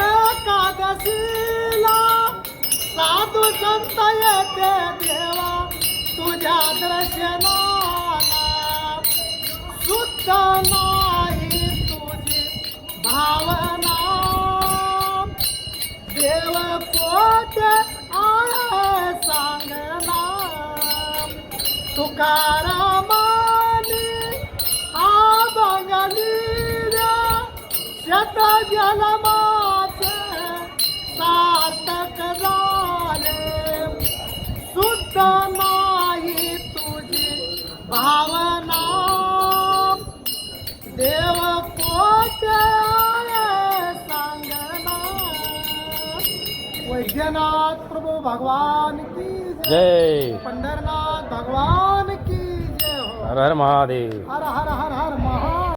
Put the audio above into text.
एकादशीला साधू संत येते देवा तुझ्या दर्शनाला शुद्ध नाही तुझी भावना देव कोठे आहे सांगना तुकारामानी आबंगली शत जन्माचे सार्थक झाले शुद्ध नाही तुझी भावना देव कोठे सांगना वैद्यनाथ प्रभु भगवान की जय पंढरनाथ भगवान की जय हो हर हर महादेव हर हर हर हर महा